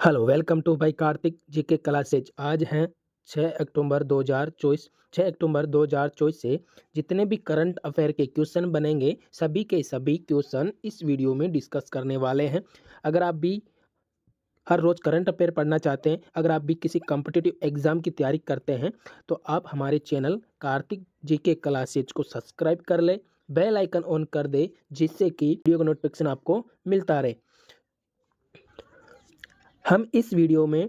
Hello, welcome to भाई Kartik GK classes. आज हैं 6 अक्टूबर 2024। 6 अक्टूबर 2024 से जितने भी करंट अफेयर के क्वेश्चन बनेंगे, सभी के सभी क्वेश्चन इस वीडियो में डिस्कस करने वाले हैं। अगर आप भी हर रोज़ करंट अफेयर पढ़ना चाहते हैं, अगर आप भी किसी कॉम्पिटिटिव एग्जाम की तैयारी करते हैं, तो आप हमारे चैनल कार्तिक जीके क्लासेज को सब्सक्राइब कर ले, बेल आइकन ऑन कर दे, जिससे कि वीडियो का नोटिफिकेशन आपको मिलता रहे। हम इस वीडियो में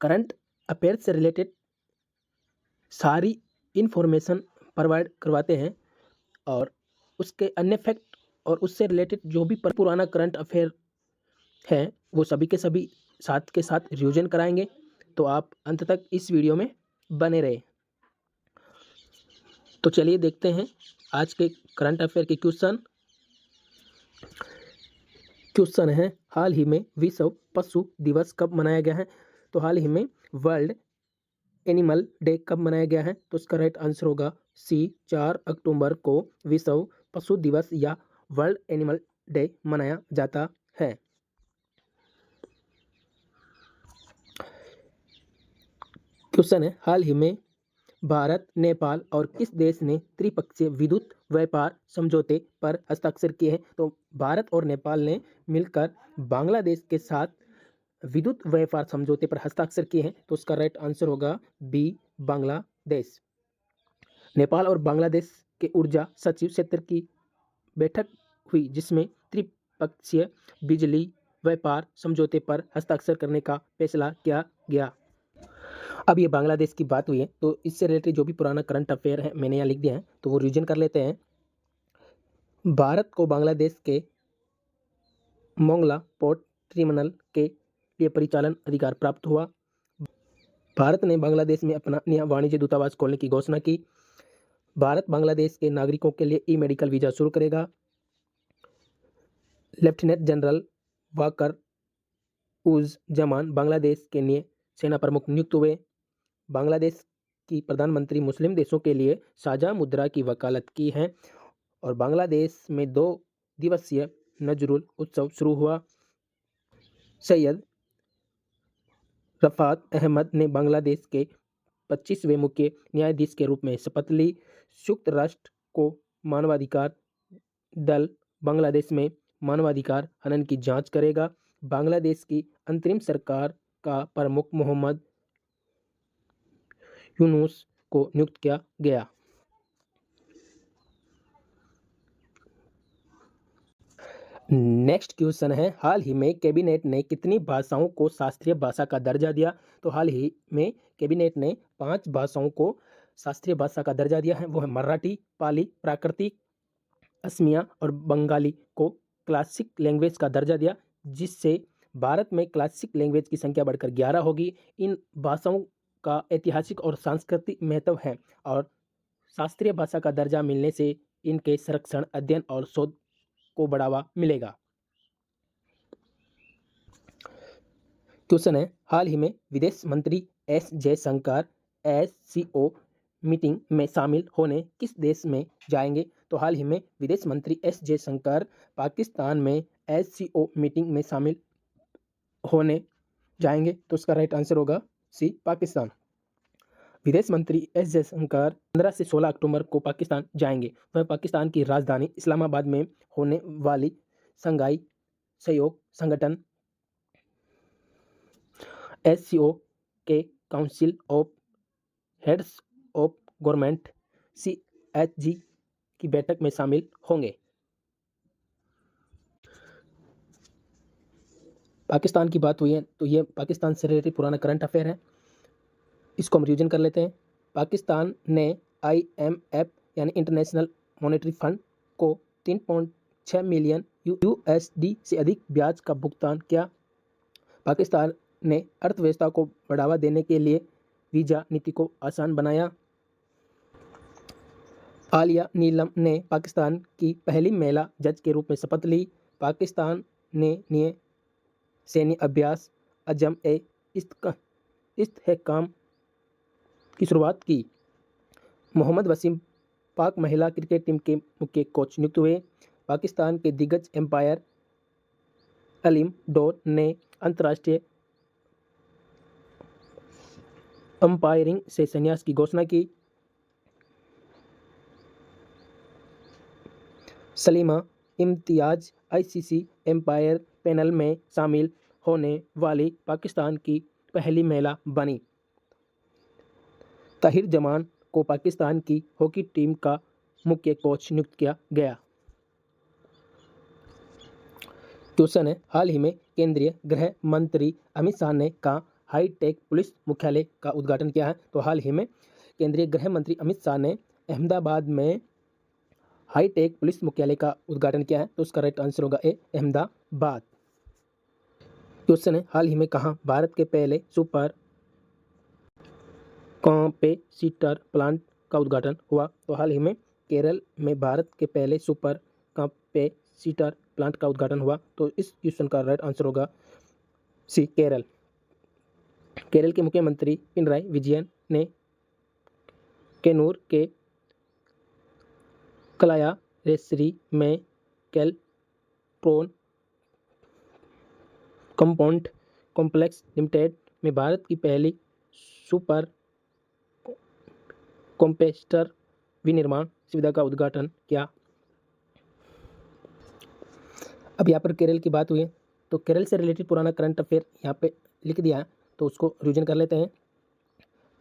करंट अफेयर से रिलेटेड सारी इन्फॉर्मेशन प्रोवाइड करवाते हैं और उसके अन्य फैक्ट और उससे रिलेटेड जो भी पुराना करंट अफेयर है वो सभी के सभी साथ के साथ रिवीजन कराएंगे। तो आप अंत तक इस वीडियो में बने रहे। तो चलिए देखते हैं आज के करंट अफेयर के क्वेश्चन है। हाल ही में विश्व पशु दिवस कब मनाया गया है? तो हाल ही में वर्ल्ड एनिमल डे कब मनाया गया है? तो इसका राइट आंसर होगा सी, 4 अक्टूबर को विश्व पशु दिवस या वर्ल्ड एनिमल डे मनाया जाता है। क्वेश्चन है, हाल ही में भारत, नेपाल और किस देश ने त्रिपक्षीय विद्युत व्यापार समझौते पर हस्ताक्षर किए हैं? तो भारत और नेपाल ने मिलकर बांग्लादेश के साथ विद्युत व्यापार समझौते पर हस्ताक्षर किए हैं। तो उसका राइट आंसर होगा बी, बांग्लादेश। नेपाल और बांग्लादेश के ऊर्जा सचिव क्षेत्र की बैठक हुई, जिसमें त्रिपक्षीय बिजली व्यापार समझौते पर हस्ताक्षर करने का फैसला किया गया। अब ये बांग्लादेश की बात हुई है, तो इससे रिलेटेड जो भी पुराना करंट अफेयर है मैंने यहाँ लिख दिया है, तो वो रिवीजन कर लेते हैं। भारत को बांग्लादेश के मोंगला पोर्ट टर्मिनल के लिए परिचालन अधिकार प्राप्त हुआ। भारत ने बांग्लादेश में अपना नया वाणिज्य दूतावास खोलने की घोषणा की। भारत बांग्लादेश के नागरिकों के लिए ई मेडिकल वीजा शुरू करेगा। लेफ्टिनेंट जनरल वाकर उज जमान बांग्लादेश के नए सेना प्रमुख नियुक्त हुए। बांग्लादेश की प्रधानमंत्री मुस्लिम देशों के लिए साझा मुद्रा की वकालत की है। और बांग्लादेश में 2 दिवसीय नजरुल उत्सव शुरू हुआ। सैयद रफात अहमद ने बांग्लादेश के 25वें मुख्य न्यायाधीश के रूप में शपथ ली। संयुक्त राष्ट्र को मानवाधिकार दल बांग्लादेश में मानवाधिकार हनन की जांच करेगा। बांग्लादेश की अंतरिम सरकार का प्रमुख मोहम्मद यूनुस को नियुक्त किया गया। नेक्स्ट क्वेश्चन है, हाल ही में कैबिनेट ने कितनी भाषाओं को शास्त्रीय भाषा का दर्जा दिया? तो हाल ही में कैबिनेट ने 5 भाषाओं को शास्त्रीय भाषा का दर्जा दिया है। वो है मराठी, पाली, प्राकृतिक, असमिया और बंगाली को क्लासिक लैंग्वेज का दर्जा दिया, जिससे भारत में क्लासिक लैंग्वेज की संख्या बढ़कर 11 होगी। इन भाषाओं का ऐतिहासिक और सांस्कृतिक महत्व है और शास्त्रीय भाषा का दर्जा मिलने से इनके संरक्षण, अध्ययन और शोध को बढ़ावा मिलेगा। क्वेश्चन है, हाल ही में विदेश मंत्री एस जयशंकर SCO मीटिंग में शामिल होने किस देश में जाएंगे? तो हाल ही में विदेश मंत्री एस जयशंकर पाकिस्तान में SCO मीटिंग में शामिल होने जाएंगे। तो उसका राइट आंसर होगा सी, पाकिस्तान। विदेश मंत्री एस जयशंकर 15 से 16 अक्टूबर को पाकिस्तान जाएंगे। वह पाकिस्तान की राजधानी इस्लामाबाद में होने वाली शंघाई सहयोग संगठन SCO के council of heads of government CHG की बैठक में शामिल होंगे। पाकिस्तान की बात हुई है, तो ये पाकिस्तान से रिलेटेड पुराना करंट अफेयर है, इसको हम रिवीजन कर लेते हैं। पाकिस्तान ने IMF यानी इंटरनेशनल मॉनेटरी फंड को 3.6 मिलियन USD से अधिक ब्याज का भुगतान किया। पाकिस्तान ने अर्थव्यवस्था को बढ़ावा देने के लिए वीजा नीति को आसान बनाया। आलिया नीलम ने पाकिस्तान की पहली महिला जज के रूप में शपथ ली। पाकिस्तान ने नए सैन्य अभ्यास अजम ए इस्तेहकाम की शुरुआत की। मोहम्मद वसीम पाक महिला क्रिकेट टीम के मुख्य कोच नियुक्त हुए। पाकिस्तान के दिग्गज एम्पायर अलीम डोर ने अंतर्राष्ट्रीय अंपायरिंग से संन्यास की घोषणा की। Salima Imtiaz ICC umpire panel में शामिल होने वाली पाकिस्तान की पहली महिला बनी। ताहिर जमान को पाकिस्तान की हॉकी टीम का मुख्य कोच नियुक्त किया गया। क्वेश्चन है, हाल ही में केंद्रीय गृह मंत्री अमित शाह ने कहा हाईटेक पुलिस मुख्यालय का उद्घाटन किया है। तो हाल ही में केंद्रीय गृह मंत्री अमित शाह ने अहमदाबाद में हाईटेक पुलिस मुख्यालय का उद्घाटन किया है। तो उसका राइट आंसर होगा ए, अहमदाबाद। क्वेश्चन है, हाल ही में कहाँ भारत के पहले सुपर कैपेसिटर प्लांट का उद्घाटन हुआ। तो हाल ही में केरल में भारत के पहले सुपर कैपेसिटर प्लांट का उद्घाटन हुआ। तो इस क्वेश्चन का राइट आंसर होगा सी, केरल। केरल के मुख्यमंत्री पिनराई विजयन ने केनूर के कलायारेसरी में कैलट्रॉन कंपाउंड कॉम्प्लेक्स लिमिटेड में भारत की पहली सुपर कॉम्पेस्टर विनिर्माण सुविधा का उद्घाटन किया। अब यहाँ पर केरल की बात हुई है, तो केरल से रिलेटेड पुराना करंट अफेयर यहाँ पे लिख दिया है, तो उसको रिवीजन कर लेते हैं।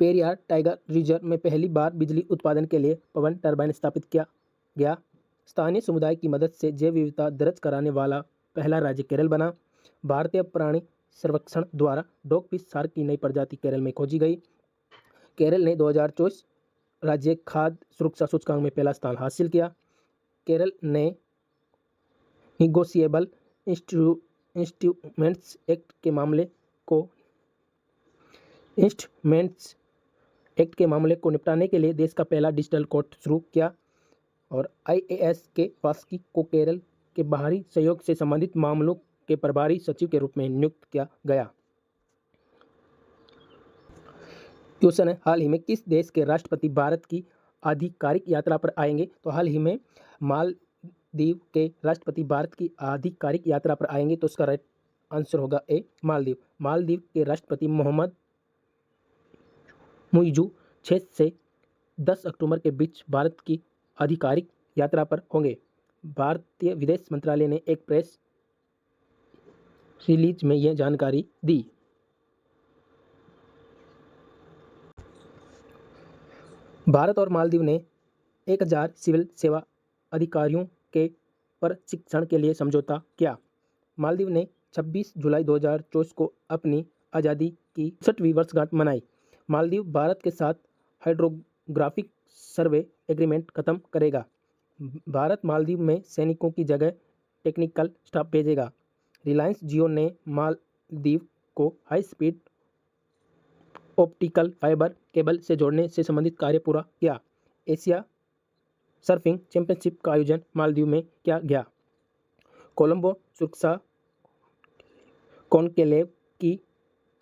पेरियार टाइगर रिजर्व में पहली बार बिजली उत्पादन के लिए पवन टरबाइन स्थापित किया गया। स्थानीय समुदाय की मदद से जैव विविधता दर्ज कराने वाला पहला राज्य केरल बना। भारतीय प्राणी सर्वेक्षण द्वारा डॉगफिश शार्क की नई प्रजाति केरल में खोजी गई। केरल ने 2024 राज्य खाद्य सुरक्षा सूचकांक में पहला स्थान हासिल किया। केरल ने निगोशिएबल इंस्ट्रूमेंट्स एक्ट के मामले को निपटाने के लिए देश का पहला डिजिटल कोर्ट शुरू किया। और आईएएस के वासुकी को केरल के बाहरी सहयोग से संबंधित मामलों के प्रभारी सचिव के रूप में नियुक्त किया गया। क्वेश्चन है, हाल ही में किस देश के राष्ट्रपति भारत की आधिकारिक यात्रा पर आएंगे। तो हाल ही में मालदीव के राष्ट्रपति भारत की आधिकारिक यात्रा पर आएंगे। तो उसका राइट आंसर होगा ए, मालदीव। मालदीव के राष्ट्रपति मोहम्मद मुइज़ू 6 से 10 अक्टूबर के बीच भारत की आधिकारिक यात्रा पर होंगे। भारतीय विदेश मंत्रालय ने एक प्रेस रिलीज में यह जानकारी दी। भारत और मालदीव ने 1000 सिविल सेवा अधिकारियों के प्रशिक्षण के लिए समझौता किया। मालदीव ने 26 जुलाई 2024 को अपनी आज़ादी की 60वीं वर्षगांठ मनाई। मालदीव भारत के साथ हाइड्रोग्राफिक सर्वे एग्रीमेंट खत्म करेगा। भारत मालदीव में सैनिकों की जगह टेक्निकल स्टाफ भेजेगा। रिलायंस जियो ने मालदीव को high speed optical fibre cable से जोड़ने से संबंधित कार्य पूरा किया। एशिया सर्फिंग चैंपियनशिप का आयोजन मालदीव में किया गया। कोलंबो सुरक्षा कॉन्क्लेव की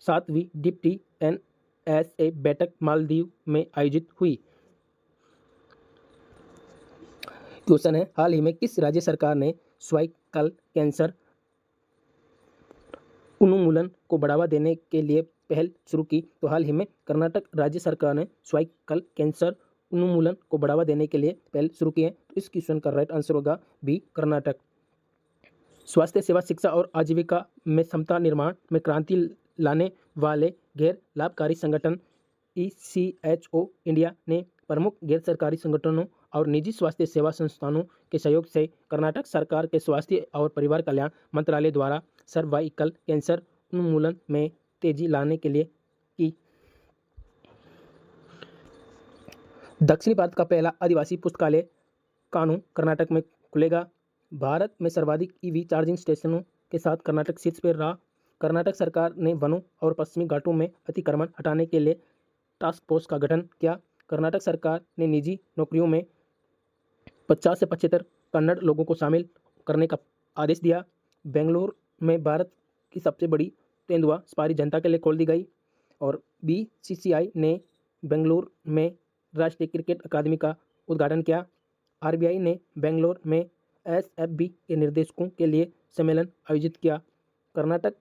7वीं डिप्टी NSA बैठक मालदीव में आयोजित हुई। क्वेश्चन है, हाल ही में किस राज्य सरकार ने सर्वाइकल कैंसर उन्मूलन को बढ़ावा देने के लिए पहल शुरू की। तो हाल ही में कर्नाटक राज्य सरकार ने सर्वाइकल कैंसर उन्मूलन को बढ़ावा देने के लिए पहल शुरू की है। तो इस क्वेश्चन का राइट आंसर होगा बी, कर्नाटक। स्वास्थ्य सेवा, शिक्षा और आजीविका में समता निर्माण में क्रांति लाने वाले गैर लाभकारी संगठन ECHO इंडिया ने प्रमुख गैर सरकारी संगठनों और निजी स्वास्थ्य सेवा संस्थानों के सहयोग से कर्नाटक सरकार के स्वास्थ्य और परिवार कल्याण मंत्रालय द्वारा सर्वाइकल कैंसर उन्मूलन में तेजी लाने के लिए की। दक्षिण भारत का पहला आदिवासी पुस्तकालय कानू कर्नाटक में खुलेगा। भारत में सर्वाधिक EV चार्जिंग स्टेशनों के साथ कर्नाटक शीर्ष पर रहा। कर्नाटक सरकार ने वनों और पश्चिमी घाटों में अतिक्रमण हटाने के लिए टास्क फोर्स का गठन किया। कर्नाटक सरकार ने निजी नौकरियों में 50 से 75 कन्नड़ लोगों को शामिल करने का आदेश दिया। बेंगलुरु में भारत की सबसे बड़ी तेंदुआ सफारी जनता के लिए खोल दी गई। और BCCI ने बेंगलुरु में राष्ट्रीय क्रिकेट अकादमी का उद्घाटन किया। RBI ने बेंगलुरु में SFB के निर्देशकों के लिए सम्मेलन आयोजित किया। कर्नाटक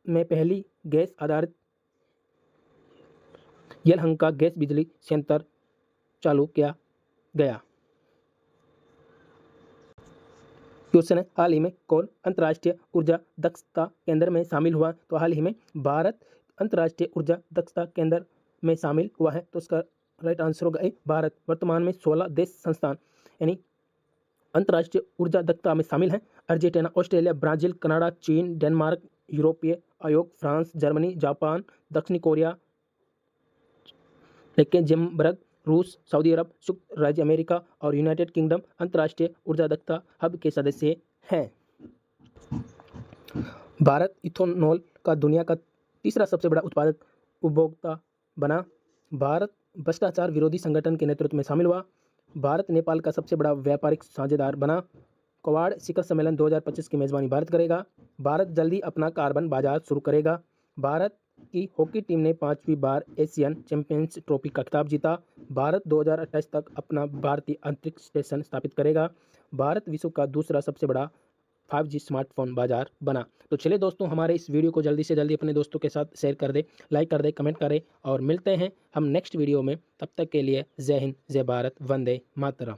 में पहली गैस आधारित यलहंका गैस बिजली संयंत्र चालू किया गया? क्वेश्चन है, हाल ही में कौन अंतर्राष्ट्रीय ऊर्जा दक्षता केंद्र में शामिल हुआ? तो हाल ही में भारत अंतर्राष्ट्रीय ऊर्जा दक्षता केंद्र में शामिल हुआ है। तो इसका राइट आंसर होगा ए, भारत। वर्तमान में 16 देश संस्थान यानी अंतर्राष्ट्रीय ऊर्जा दक्षता में शामिल हैं। अर्जेंटीना, ऑस्ट्रेलिया, ब्राजील, कनाडा, चीन, डेनमार्क, यूरोपीय आयोग, फ्रांस, जर्मनी, जापान, दक्षिण कोरिया, लक्ज़ेमबर्ग, रूस, सऊदी अरब, संयुक्त राज्य अमेरिका और यूनाइटेड किंगडम अंतर्राष्ट्रीय ऊर्जा दक्षता हब के सदस्य हैं। भारत इथेनॉल का दुनिया का तीसरा सबसे बड़ा उत्पादक उपभोक्ता बना। भारत भ्रष्टाचार विरोधी संगठन के नेतृत्व में शामिल हुआ। भारत नेपाल का सबसे बड़ा व्यापारिक साझेदार बना। क्वाड शिखर सम्मेलन 2025 की मेजबानी भारत करेगा। भारत जल्दी अपना कार्बन बाजार शुरू करेगा। भारत की हॉकी टीम ने 5वीं बार एशियन चैंपियंस ट्रॉफी का खिताब जीता। भारत 2028 तक अपना भारतीय अंतरिक्ष स्टेशन स्थापित करेगा। भारत विश्व का दूसरा सबसे बड़ा 5G स्मार्टफोन बाजार बना। तो चलिए दोस्तों, हमारे इस वीडियो को जल्दी से जल्दी अपने दोस्तों के साथ शेयर कर दे, लाइक कर दे, कमेंट करें और मिलते हैं हम नेक्स्ट वीडियो में। तब तक के लिए जय हिंद, जय भारत, वंदे मातरम।